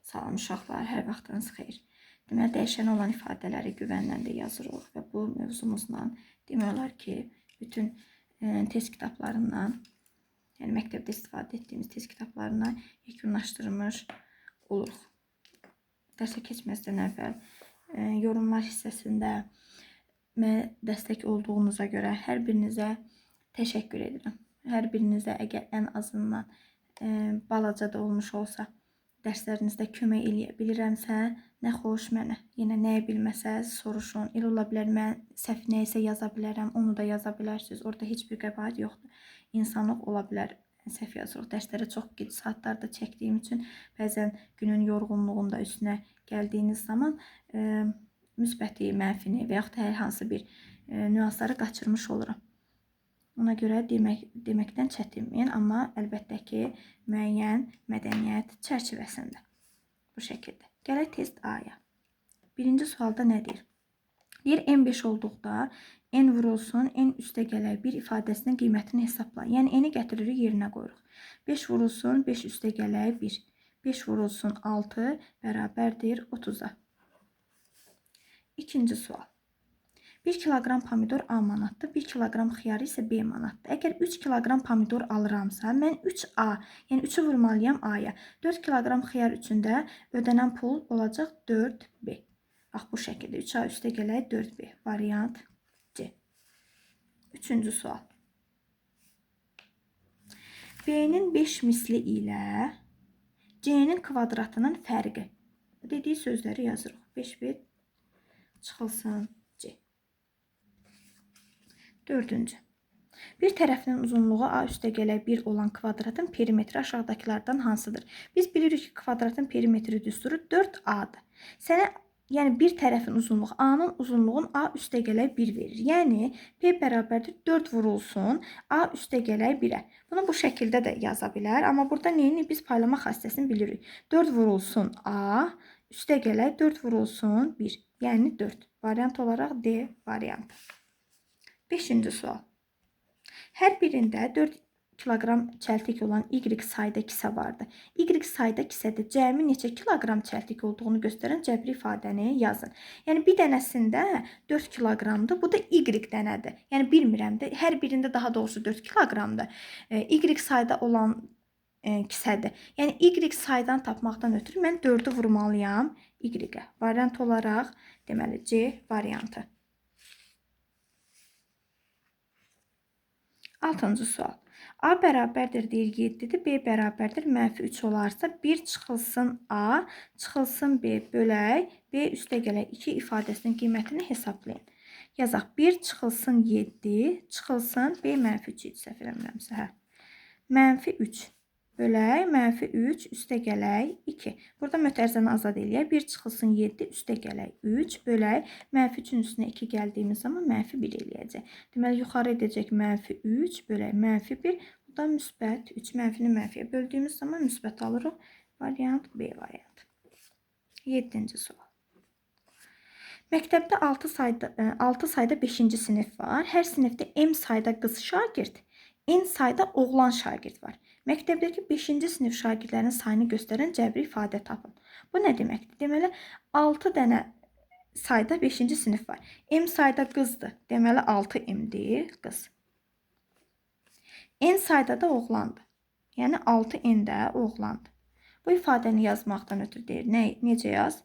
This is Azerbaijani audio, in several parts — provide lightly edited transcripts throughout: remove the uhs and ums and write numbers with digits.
Salam uşaqlar, hər vaxtınız xeyir. Deməli, dəyişən olan ifadələri güvənlə də yazırıq və bu mövzumuzla demək olar ki, bütün test kitablarından, yəni məktəbdə istifadə etdiyimiz test kitablarından yekunlaşdırmış oluruq. Dərsə keçməzdən əvvəl yorumlar hissəsində mənə dəstək olduğunuza görə hər birinizə təşəkkür edirəm. Hər birinizə əgər ən azından balaca da olmuş olsa dərslərinizdə kömək eləyə bilirəmsə, nə xoş mənə. Yenə nəyi bilməsəz soruşun. Elə ola bilər mən səhv nə isə yaza bilərəm, onu da yaza bilərsiniz. Orada heç bir qəbahət yoxdur. İnsanlıq ola bilər, səhv yazırıq. Dərslərə çox gec saatlarda çəkdiyim üçün bəzən günün yorğunluğunda üstünə gəldiyiniz zaman müsbəti, mənfini və yaxud hər hansı bir nüansları qaçırmış oluram. Ona görə deməkdən çətinməyin, amma əlbəttə ki, müəyyən mədəniyyət çərçivəsində. Bu şəkildə. Gələk test A-ya. Birinci sualda nə deyir? Deyir, n5 olduqda n vurulsun, n üstə gələk 1 ifadəsinin qiymətini hesabla. Yəni, n-i gətiririk, yerinə qoyuruq. 5 vurulsun, 5 üstə gələk 1. 5 vurulsun 6 bərabərdir 30-a. İkinci sual. 1 kiloqram pomidor A manatdır, 1 kiloqram xiyarı isə B manatdır. Əgər 3 kiloqram pomidor alıramsa, mən 3A, yəni 3-ü vurmalıyam A-ya. 4 kiloqram xiyar üçün də ödənən pul olacaq 4B. Bax, bu şəkildə 3A üstə gələk 4B. Variant C. Üçüncü sual. B-nin 5 misli ilə C-nin kvadratının fərqi. Dediyi sözləri yazırıq. 5B çıxılsın C. Dördüncü. Bir tərəfinin uzunluğu A üstə gələk 1 olan kvadratın perimetri aşağıdakılardan hansıdır? Biz bilirik ki, kvadratın perimetri düsturu 4A-dır. Sənə, yəni bir tərəfin uzunluğu, A-nın uzunluğun A üstə gələk 1 verir. Yəni, P bərabərdir 4 vurulsun A üstə gələk 1-ə. Bunu bu şəkildə də yaza bilər. Amma burada neyini? Biz paylama xassəsini bilirik. 4 vurulsun A üstə gələk 4 vurulsun 1. Yəni 4. Variant olaraq D variantı. 5-ci sual. Hər birində 4 kiloqram çəltik olan Y sayda kisə vardır. Y sayda kisədə cəmi neçə kiloqram çəltik olduğunu göstərən cəbri ifadəni yazın. Yəni, bir dənəsində 4 kiloqramdır, bu da Y dənədir. Yəni, bilmirəm də, hər birində daha doğrusu 4 kiloqramdır. Y sayda olan kisədir. Yəni, Y saydan tapmaqdan ötürü mən 4-ü vurmalıyam Y-ə. Variant olaraq, deməli, C variantı. 6-cı sual. A bərabərdir deyir 7-dir, B bərabərdir -3 olarsa 1 çıxılsın A, çıxılsın B bölək, B üstə gələk 2 ifadəsinin qiymətini hesablayın. Yazaq 1 çıxılsın 7, çıxılsın B -3 idi, səhv eləmirəmsə. -3 bölək, -3 üstə gələk 2. Burada mötərizəni azad eləyək. 1 çıxılsın 7 üstə gələk 3 bölək, -3-ün üstünə 2 gəldiyimiz zaman -1 eləyəcək. Deməli, yuxarı edəcək -3 bölək -1. Bu da müsbət 3. Mənfini mənfiyə böldüyümüz zaman müsbət alırıq. Variant B variantı. 7-ci sual. Məktəbdə 6 sayda 5-ci sinif var. Hər sinifdə M sayda qız şagird, N sayda oğlan şagird var. Məktəbdəki 5-ci sinif şagirdlərin sayını göstərən cəbri ifadə tapın. Bu nə deməkdir? Deməli, 6 dənə sayda 5-ci sinif var. M sayda qızdır. Deməli, 6M-dir qız. N sayda da oğlandır. Yəni, 6N də oğlandır. Bu ifadəni yazmaqdan ötürü deyir. Necə yaz?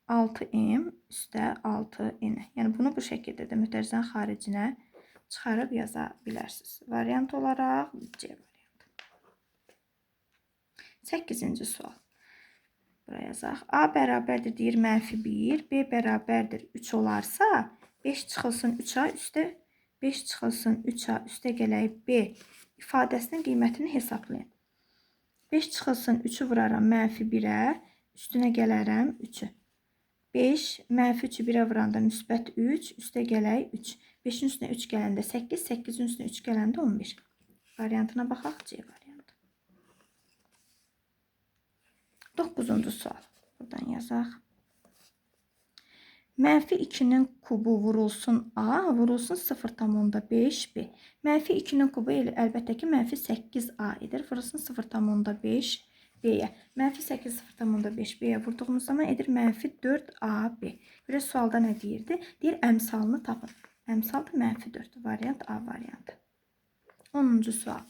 6M üstə 6N. Yəni, bunu bu şəkildə də mütərizənin xaricinə çıxarıb yaza bilərsiniz. Variant olaraq C variantı. 8-ci sual. Buraya yazaq. A bərabərdir deyir -1, B bərabərdir 3 olarsa 5 çıxılsın 3A üstə 5 çıxılsın 3A üstə gələk B ifadəsinin qiymətini hesablayın. 5 çıxılsın 3-ü vuraram -1-ə, üstünə gələrəm 3-ü. 5, -3-ü 1-ə vuranda müsbət 3, üstə gələk 3. 5-in üstünə 3 gələndə 8, 8-in üstünə 3 gələndə 11. Variantına baxaq, C variantı. 9-cu sual. Buradan yazaq. -2-nin kubu vurulsun A, vurulsun 0,5B. -2-nin kubu əlbəttə ki, -8A edir. Vurulsun 0,5 B-yə. Mənfi 8 0,5 B-yə vurduğumuz zaman edir mənfi 4AB. Görə sualda nə deyirdi? Deyir əmsalını tapın. Əmsal da mənfi 4. Variant A variantı. 10-cu sual.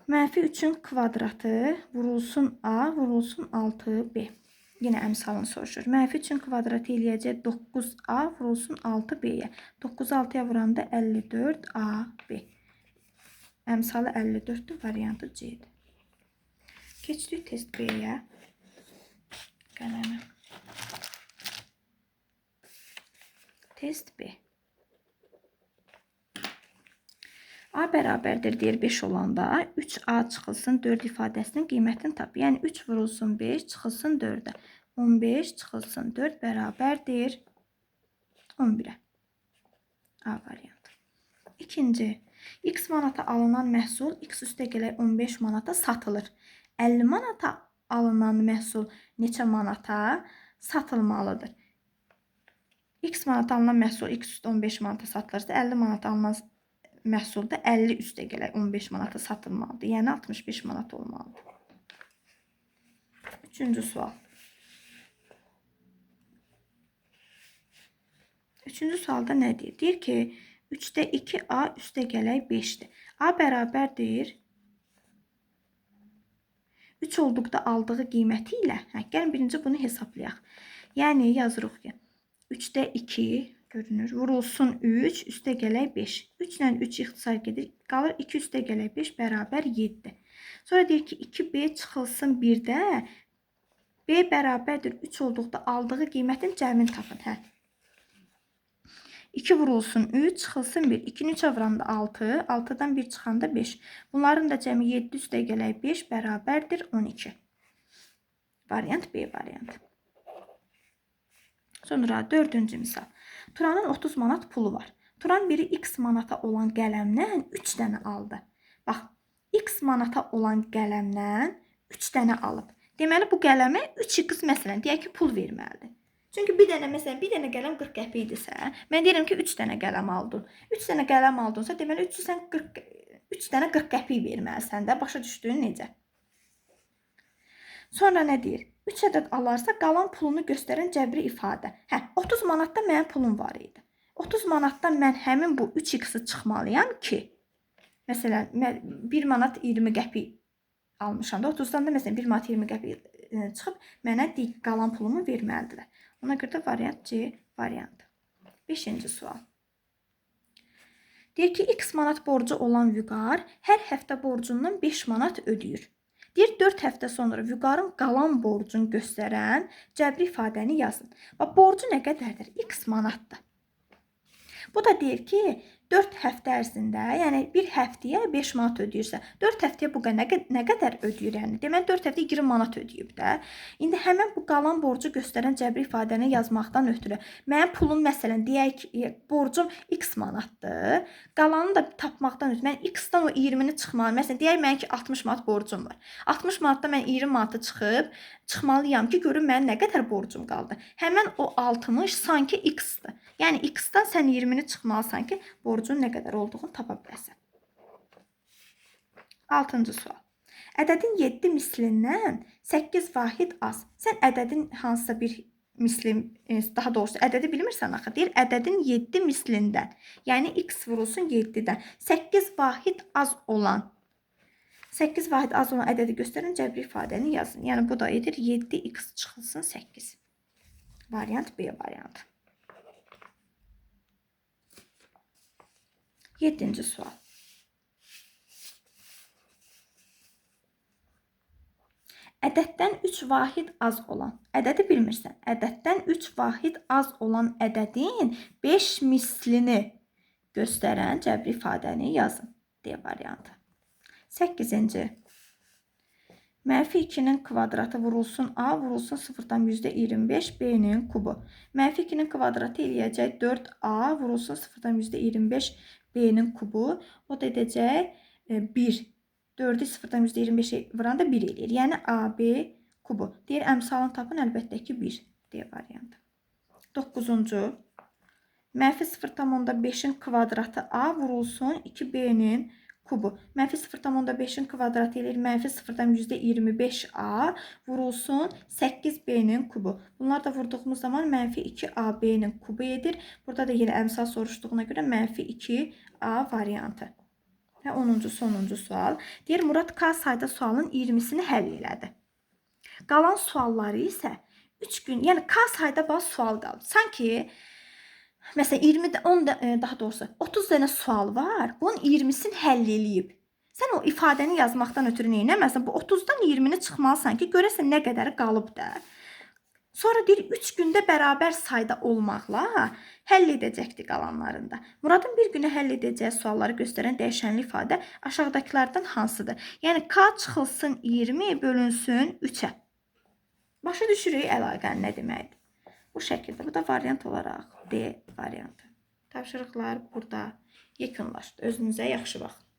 Mənfi 3-ün kvadratı vurulsun A, vurulsun 6B. Yenə əmsalını soruşur. Mənfi 3-ün kvadratı eləyəcək 9A vurulsun 6B-yə. 9-u 6-ya vuranda 54AB. Əmsalı 54-dür, variantı C-dir. Keçdik test B-yə. Qələmə. Test B. A bərabərdir deyir 5 olanda 3A çıxılsın 4 ifadəsinin qiymətini tap. Yəni 3 vurulsun 5 çıxılsın 4-ə. 15 çıxılsın 4 bərabərdir 11-ə. A variantı. İkinci. X manata alınan məhsul X üstə gələk 15 manata satılır. 50 manata alınan məhsul neçə manata satılmalıdır? X manata alınan məhsul X üstə 15 manata satılırsa 50 manata alınan məhsul da 50 üstə gələk 15 manata satılmalıdır. Yəni 65 manat olmalıdır. Üçüncü sual. Üçüncü sualda nə deyir? Deyir ki 3-də 2A üstə gələk 5-dir. A bərabərdir 3 olduqda aldığı qiyməti ilə, gəlin birinci bunu hesablayaq. Yəni yazırıq ki 3-də 2 görünür, vurulsun 3, üstə gələk 5. 3 ilə 3 ixtisar gedir, qalır 2 üstə gələk 5 bərabər 7. Sonra deyir ki 2B çıxılsın 1-də, B bərabərdir 3 olduqda aldığı qiymətin cəmini tapın. 2 vurulsun 3, çıxılsın 1. 2-ni 3'ə vuranda 6, 6-dan 1 çıxanda 5. Bunların da cəmi 7 üstə gələk 5 bərabərdir 12. Variant B variantı. Sonra 4-cü misal. Turanın 30 manat pulu var. Turan biri X manata olan qələmdən 3 dənə aldı. Bax, X manata olan qələmdən 3 dənə alıb. Deməli, bu qələmə 3x məsələn, deyək ki, pul verməlidir. Çünki bir dənə məsələn, bir dənə qələm 40 qəpik idisə, mən deyirəm ki, 3 dənə qələm aldın. 3 dənə qələm aldınsa, deməli 3 dənə 40 qəpik verməlisən də. Başa düşdün necə? Sonra nə deyir? 3 ədəd alarsa, qalan pulunu göstərən cəbri ifadə. 30 manatda mənim pulum var idi. 30 manatdan mən həmin bu 3x-i çıxmalıyam ki, məsələn, 1 manat 20 qəpik almışam da, 30-dan da məsələn 1 manat 20 qəpik çıxıb, mənə qalan pulumu verməlidirlər. Ona görə də variant C variantı. 5-ci sual. Deyir ki, X manat borcu olan Vüqar hər həftə borcundan 5 manat ödəyir. Deyir, 4 həftə sonra Vüqarın qalan borcunu göstərən cəbri ifadəni yazın. Borcu nə qədərdir? X manatdır. Bu da deyir ki, 4 həftə ərzində, yəni bir həftəyə 5 manat ödəyirsə, 4 həftəyə bu nə qədər ödəyir? Yəni, deməli 4 həftə 20 manat ödəyib də. İndi həmin bu qalan borcu göstərən cəbri ifadəni yazmaqdan ötürü mənim pulum məsələn, deyək ki, borcum X manatdır. Qalanını da tapmaqdan ötürü mən X-dan o 20-ni çıxmalıyım. Məsələn, deyək mən ki 60 manat borcum var. 60 manatda mən 20 manatı çıxmalıyam ki, görüm mənim nə qədər borcum qaldı. Həmin o 60 sanki X-dır. Yəni X-dan sən 20-ni çıxmalısan ki, borcun nə qədər olduğunu tapa biləsən. 6-cı sual. Ədədin 7 mislindən 8 vahid az. Sən ədədin hansısa bir misli, daha doğrusu ədədi bilmirsən axı. Deyir, ədədin 7 mislindən, yəni x vurulsun 7-dən 8 vahid az olan 8 vahid az olan ədədi göstərən cəbri ifadəni yazın. Yəni bu da edir 7x çıxılsın 8. Variant B variantı. 7-ci sual. Ədəddən 3 vahid az olan, ədədi bilmirsən, ədəddən 3 vahid az olan ədədin 5 mislini göstərən cəbri ifadəni yazın. D variantı. 8-ci. Mənfi 2-nin kvadratı vurulsun A, vurulsun 0-dan %25 B-nin kubu. Mənfi 2-nin kvadratı eləyəcək 4A, vurulsun 0-dan %25 B-nin kubu. O da edəcək 1. 4-ü 0-dan %25'e vuranda 1 eləyir. Yəni AB kubu. Deyir, əmsalını tapın, əlbəttə ki 1. D variantı. 9-cu. Mənfi 0,5'in kvadratı A vurulsun 2B'nin kubu. Mənfi 0,5-in kvadratı eləyir mənfi 0,25a vurulsun 8b-nin kubu. Bunlar da vurduğumuz zaman mənfi 2ab-nin kubu edir. Burada da yenə əmsal soruşduğuna görə mənfi 2a variantı. Və 10-cu sonuncu sual. Deyir, Murad K sayda sualın 20-sini həll elədi. Qalan sualları isə 3 gün, yəni K sayda bazı sual qaldı. Sanki məsələn 20 10 daha doğrusu 30 dənə sual var. Bunun 20-sini həll eləyib. Sən o ifadəni yazmaqdan ötürü nə etməlisən? Bu 30-dan 20-ni çıxmalısan ki, görəsən nə qədəri qalıb da. Sonra deyir 3 gündə bərabər sayda olmaqla həll edəcəkdi qalanlarında. Muradın bir günə həll edəcəyi sualları göstərən dəyişənli ifadə aşağıdakılardan hansıdır? Yəni K çıxılsın 20 bölünsün 3-ə. Başa düşürük əlaqənin nə deməkdir? Bu şəkildə. Bu da variant olaraq D variantı. Tapşırıqlar burada yekunlaşdı. Özünüzə yaxşı baxın.